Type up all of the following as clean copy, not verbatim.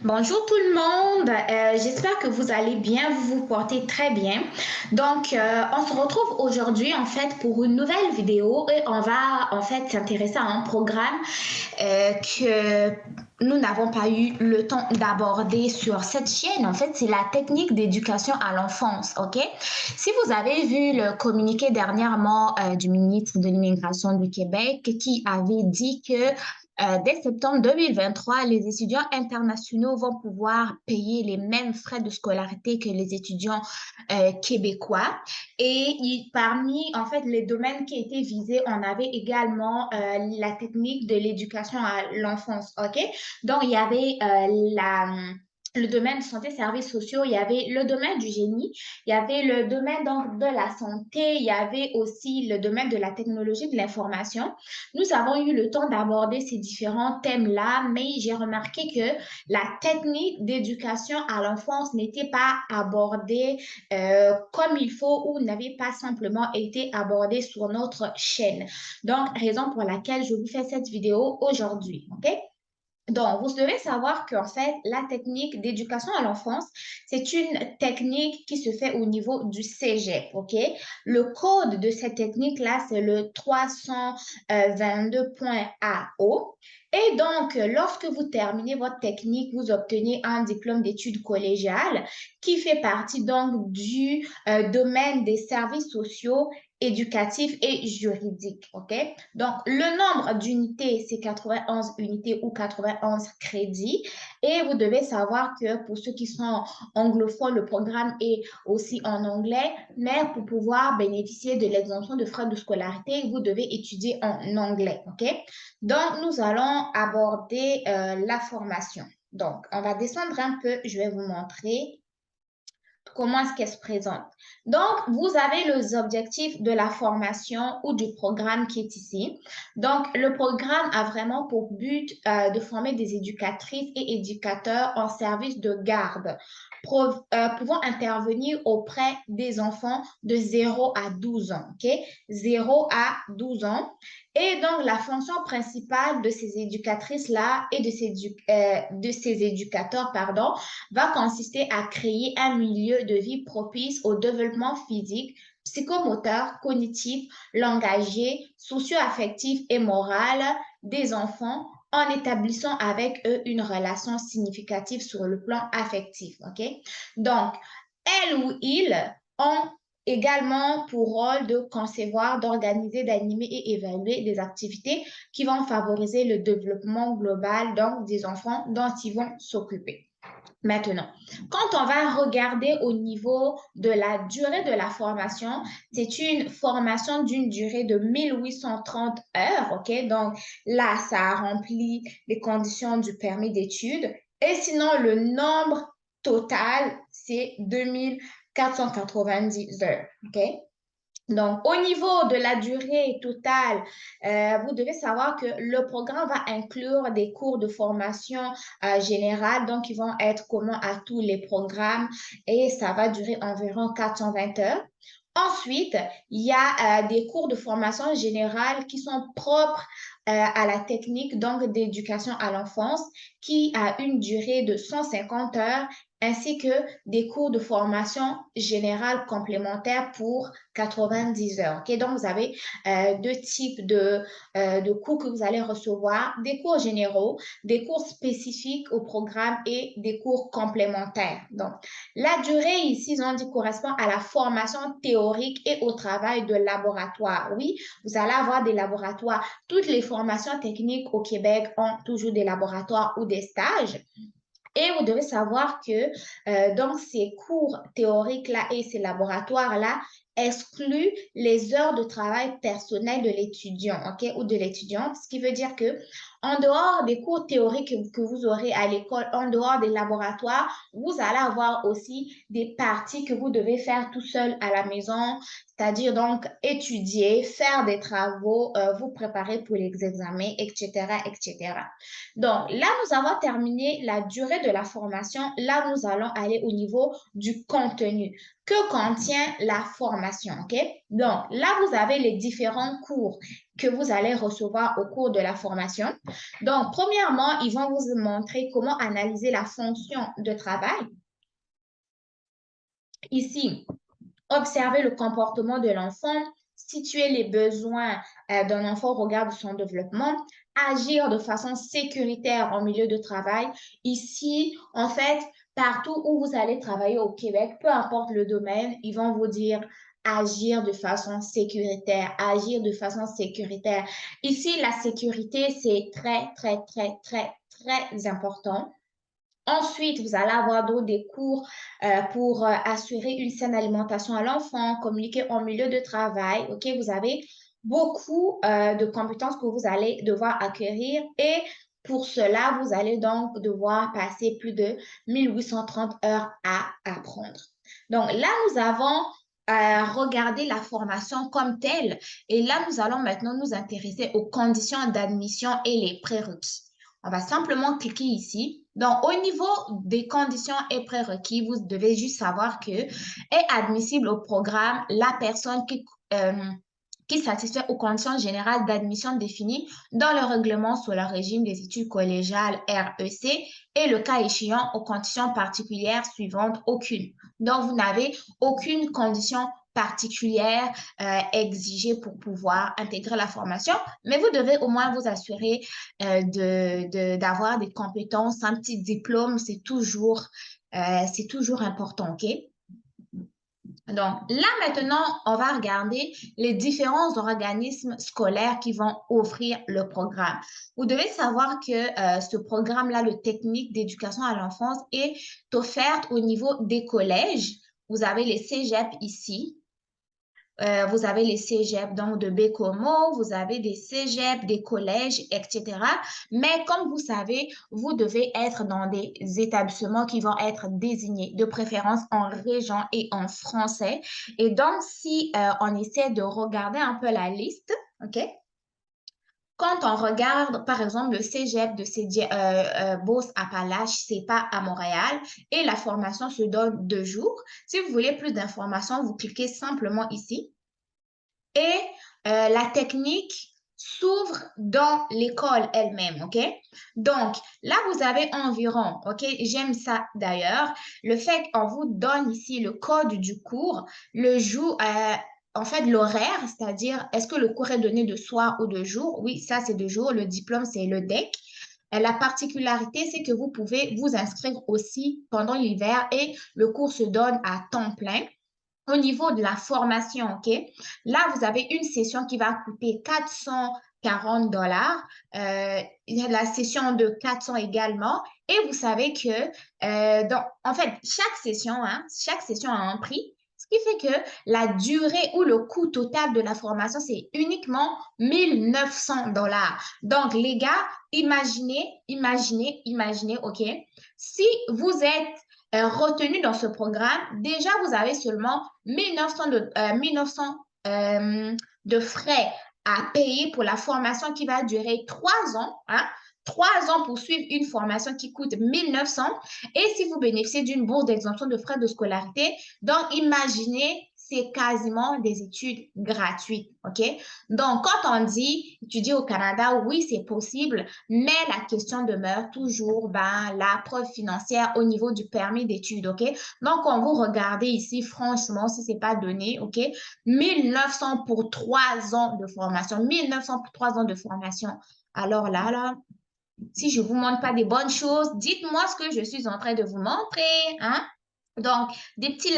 Bonjour tout le monde, j'espère que vous allez bien, vous vous portez très bien. Donc, on se retrouve aujourd'hui en fait pour une nouvelle vidéo et on va en fait s'intéresser à un programme que nous n'avons pas eu le temps d'aborder sur cette chaîne. En fait, c'est la technique d'éducation à l'enfance, ok? Si vous avez vu le communiqué dernièrement du ministre de l'Immigration du Québec qui avait dit que dès septembre 2023, les étudiants internationaux vont pouvoir payer les mêmes frais de scolarité que les étudiants québécois. Et parmi, en fait, les domaines qui étaient visés, on avait également la technique de l'éducation à l'enfance, OK? Donc, il y avait le domaine de santé, services sociaux, il y avait le domaine du génie, il y avait le domaine donc, de la santé, il y avait aussi le domaine de la technologie de l'information. Nous avons eu le temps d'aborder ces différents thèmes-là, mais j'ai remarqué que la technique d'éducation à l'enfance n'était pas abordée comme il faut ou n'avait pas simplement été abordée sur notre chaîne. Donc, raison pour laquelle je vous fais cette vidéo aujourd'hui, OK? Donc, vous devez savoir qu'en fait, la technique d'éducation à l'enfance, c'est une technique qui se fait au niveau du cégep, OK? Le code de cette technique-là, c'est le 322.AO. Et donc, lorsque vous terminez votre technique, vous obtenez un diplôme d'études collégiales qui fait partie donc du domaine des services sociaux éducatif et juridique, OK? Donc, le nombre d'unités, c'est 91 unités ou 91 crédits. Et vous devez savoir que pour ceux qui sont anglophones, le programme est aussi en anglais, mais pour pouvoir bénéficier de l'exemption de frais de scolarité, vous devez étudier en anglais, OK? Donc, nous allons aborder la formation. Donc, on va descendre un peu, je vais vous montrer comment est-ce qu'elle se présente. Donc, vous avez les objectifs de la formation ou du programme qui est ici. Donc, le programme a vraiment pour but de former des éducatrices et éducateurs en service de garde, pouvant intervenir auprès des enfants de 0 à 12 ans, OK? 0 à 12 ans. Et donc, la fonction principale de ces éducatrices-là et de ces éducateurs, pardon, va consister à créer un milieu de vie propice au développement physique, psychomoteur, cognitif, langagier, socio-affectif et moral des enfants en établissant avec eux une relation significative sur le plan affectif. OK? Donc, elle ou il ont également pour rôle de concevoir, d'organiser, d'animer et évaluer des activités qui vont favoriser le développement global donc, des enfants dont ils vont s'occuper. Maintenant, quand on va regarder au niveau de la durée de la formation, c'est une formation d'une durée de 1830 heures, OK? Donc là, ça remplit les conditions du permis d'études. Et sinon, le nombre total, c'est 2490 heures, OK? Donc, au niveau de la durée totale, vous devez savoir que le programme va inclure des cours de formation générale, donc ils vont être communs à tous les programmes et ça va durer environ 420 heures. Ensuite, il y a des cours de formation générale qui sont propres à la technique donc d'éducation à l'enfance qui a une durée de 150 heures ainsi que des cours de formation générale complémentaires pour 90 heures. Okay? Donc, vous avez deux types de cours que vous allez recevoir, des cours généraux, des cours spécifiques au programme et des cours complémentaires. Donc, la durée ici, on dit, correspond à la formation théorique et au travail de laboratoire. Oui, vous allez avoir des laboratoires. Toutes les formations techniques au Québec ont toujours des laboratoires ou des stages. Et vous devez savoir que dans ces cours théoriques-là et ces laboratoires-là, exclut les heures de travail personnel de l'étudiant, OK, ou de l'étudiante, ce qui veut dire que en dehors des cours théoriques que vous aurez à l'école, en dehors des laboratoires, vous allez avoir aussi des parties que vous devez faire tout seul à la maison, c'est-à-dire donc étudier, faire des travaux, vous préparer pour les examens, etc., etc. Donc là, nous avons terminé la durée de la formation. Là, nous allons aller au niveau du contenu. Que contient la formation, OK? Donc là, vous avez les différents cours que vous allez recevoir au cours de la formation. Donc, premièrement, ils vont vous montrer comment analyser la fonction de travail. Ici, observer le comportement de l'enfant, situer les besoins d'un enfant au regard de son développement, agir de façon sécuritaire en milieu de travail. Ici, en fait, partout où vous allez travailler au Québec, peu importe le domaine, ils vont vous dire agir de façon sécuritaire, agir de façon sécuritaire. Ici, la sécurité, c'est très, très, très, très, très important. Ensuite, vous allez avoir d'autres des cours pour assurer une saine alimentation à l'enfant, communiquer en milieu de travail. OK, vous avez beaucoup de compétences que vous allez devoir acquérir et pour cela, vous allez donc devoir passer plus de 1830 heures à apprendre. Donc là, nous avons regardé la formation comme telle et là, nous allons maintenant nous intéresser aux conditions d'admission et les prérequis. On va simplement cliquer ici. Donc, au niveau des conditions et prérequis, vous devez juste savoir que est admissible au programme la personne qui satisfait aux conditions générales d'admission définies dans le règlement sur le régime des études collégiales REC et le cas échéant aux conditions particulières suivantes, aucune. Donc, vous n'avez aucune condition particulière exigée pour pouvoir intégrer la formation, mais vous devez au moins vous assurer d'avoir des compétences, un petit diplôme, c'est toujours important, OK? Donc là, maintenant, on va regarder les différents organismes scolaires qui vont offrir le programme. Vous devez savoir que ce programme-là, le technique d'éducation à l'enfance, est offert au niveau des collèges. Vous avez les cégep ici. Vous avez les cégeps donc de Bécomo, vous avez des cégeps, des collèges, etc. Mais comme vous savez, vous devez être dans des établissements qui vont être désignés de préférence en région et en français. Et donc, si on essaie de regarder un peu la liste, OK? Quand on regarde, par exemple, le cégep de Beauce-Appalaches, c'est pas à Montréal et la formation se donne 2 jours. Si vous voulez plus d'informations, vous cliquez simplement ici et la technique s'ouvre dans l'école elle-même, OK? Donc, là, vous avez environ, OK? J'aime ça d'ailleurs. Le fait qu'on vous donne ici le code du cours, le jour, en fait, l'horaire, c'est-à-dire est-ce que le cours est donné de soir ou de jour? Oui, ça, c'est de jour. Le diplôme, c'est le DEC. La particularité, c'est que vous pouvez vous inscrire aussi pendant l'hiver et le cours se donne à temps plein. Au niveau de la formation, OK? Là, vous avez une session qui va coûter 440 $. Il y a la session de 400 également. Et vous savez que, en fait, chaque session a un prix. Ce qui fait que la durée ou le coût total de la formation, c'est uniquement 1900 $. Donc, les gars, imaginez, OK? Si vous êtes retenu dans ce programme, déjà, vous avez seulement 1900 de frais à payer pour la formation qui va durer 3 ans. Hein? 3 ans pour suivre une formation qui coûte 1900. Et si vous bénéficiez d'une bourse d'exemption de frais de scolarité, donc imaginez, c'est quasiment des études gratuites. OK? Donc, quand on dit étudier au Canada, oui, c'est possible, mais la question demeure toujours la preuve financière au niveau du permis d'études, OK? Donc, quand vous regardez ici, franchement, si ce n'est pas donné, OK? 1900 pour 3 ans de formation, 1900 pour 3 ans de formation. Alors là, si je ne vous montre pas des bonnes choses, dites-moi ce que je suis en train de vous montrer, hein? Donc, des petits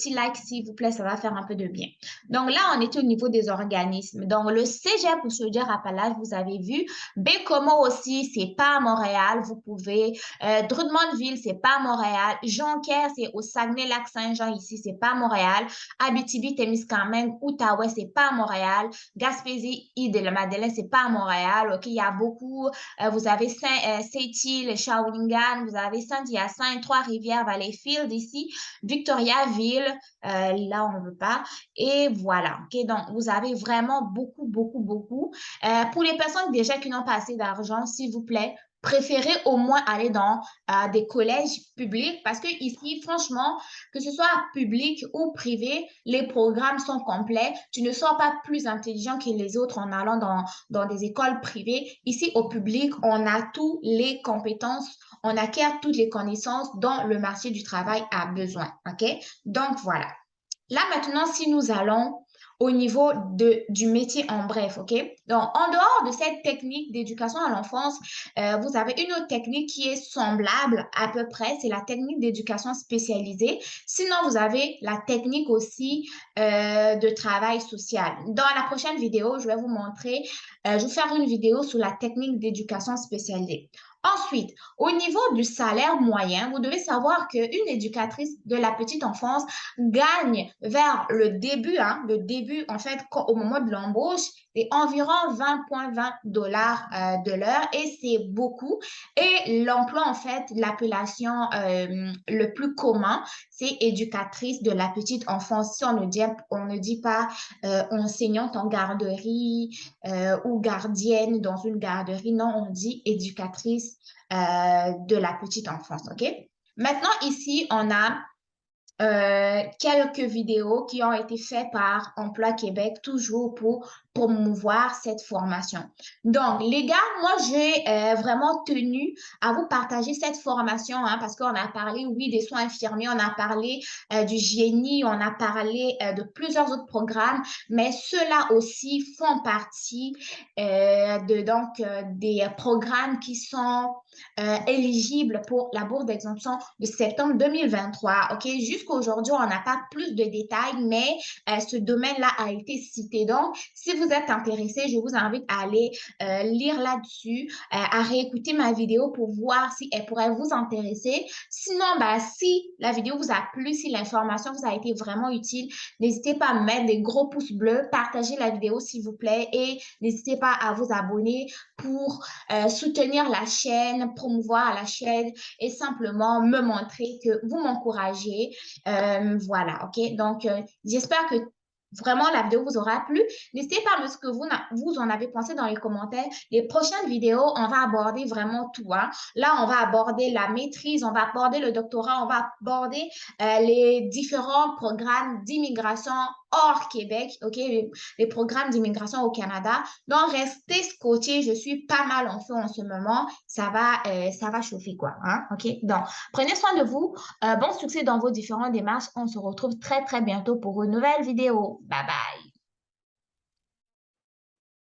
likes, s'il vous plaît, ça va faire un peu de bien. Donc là, on est au niveau des organismes. Donc, le Cégep ou Chaudière-Appalaches, vous avez vu. Baie-Comeau aussi, c'est pas à Montréal. Vous pouvez. Drummondville, c'est pas à Montréal. Jonquière, c'est au Saguenay-Lac-Saint-Jean, ici, c'est pas à Montréal. Abitibi-Témiscamingue, Outaouais, c'est pas à Montréal. Gaspésie, Île-de-la-Madeleine, c'est pas à Montréal. OK, il y a beaucoup. Vous avez Sept-Îles, Shawinigan, vous avez Saint-Hyacinthe, Trois-Rivières, Valleyfield ici. Victoriaville, là, on ne veut pas. Et voilà. OK? Donc, vous avez vraiment beaucoup, beaucoup, beaucoup. Pour les personnes déjà qui n'ont pas assez d'argent, s'il vous plaît, préférez au moins aller dans des collèges publics parce que ici, franchement, que ce soit public ou privé, les programmes sont complets. Tu ne seras pas plus intelligent que les autres en allant dans des écoles privées. Ici, au public, on a toutes les compétences, on acquiert toutes les connaissances dont le marché du travail a besoin. OK? Donc, voilà. Là, maintenant, si nous allons au niveau du métier en bref, OK? Donc, en dehors de cette technique d'éducation à l'enfance, vous avez une autre technique qui est semblable à peu près, c'est la technique d'éducation spécialisée. Sinon, vous avez la technique aussi de travail social. Dans la prochaine vidéo, je vais vous montrer, je vais vous faire une vidéo sur la technique d'éducation spécialisée. Ensuite, au niveau du salaire moyen, vous devez savoir qu'une éducatrice de la petite enfance gagne vers le début, en fait, au moment de l'embauche, c'est environ 20,20 dollars de l'heure et c'est beaucoup. Et l'emploi, en fait, l'appellation le plus commun, c'est éducatrice de la petite enfance. Si on ne dit pas enseignante en garderie ou gardienne dans une garderie, non, on dit éducatrice de la petite enfance, OK? Maintenant, ici, on a quelques vidéos qui ont été faites par Emploi Québec, toujours pour promouvoir cette formation. Donc, les gars, moi, j'ai vraiment tenu à vous partager cette formation hein, parce qu'on a parlé, oui, des soins infirmiers, on a parlé du génie, on a parlé de plusieurs autres programmes, mais ceux-là aussi font partie des programmes qui sont éligibles pour la bourse d'exemption de septembre 2023. OK, jusqu'à aujourd'hui, on n'a pas plus de détails, mais ce domaine-là a été cité. Donc, si vous êtes intéressé, je vous invite à aller lire là-dessus, à réécouter ma vidéo pour voir si elle pourrait vous intéresser. Sinon, ben, si la vidéo vous a plu, si l'information vous a été vraiment utile, n'hésitez pas à mettre des gros pouces bleus, partagez la vidéo s'il vous plaît et n'hésitez pas à vous abonner pour soutenir la chaîne, promouvoir la chaîne et simplement me montrer que vous m'encouragez. Voilà, OK? Donc, j'espère que vraiment la vidéo vous aura plu. N'hésitez pas à me dire ce que vous en avez pensé dans les commentaires. Les prochaines vidéos, on va aborder vraiment tout. Hein. Là, on va aborder la maîtrise, on va aborder le doctorat, on va aborder les différents programmes d'immigration hors Québec, OK? Les programmes d'immigration au Canada. Donc, restez scotchés. Je suis pas mal en feu en ce moment. Ça va chauffer, quoi. Hein? OK? Donc, prenez soin de vous. Bon succès dans vos différentes démarches. On se retrouve très, très bientôt pour une nouvelle vidéo. Bye bye.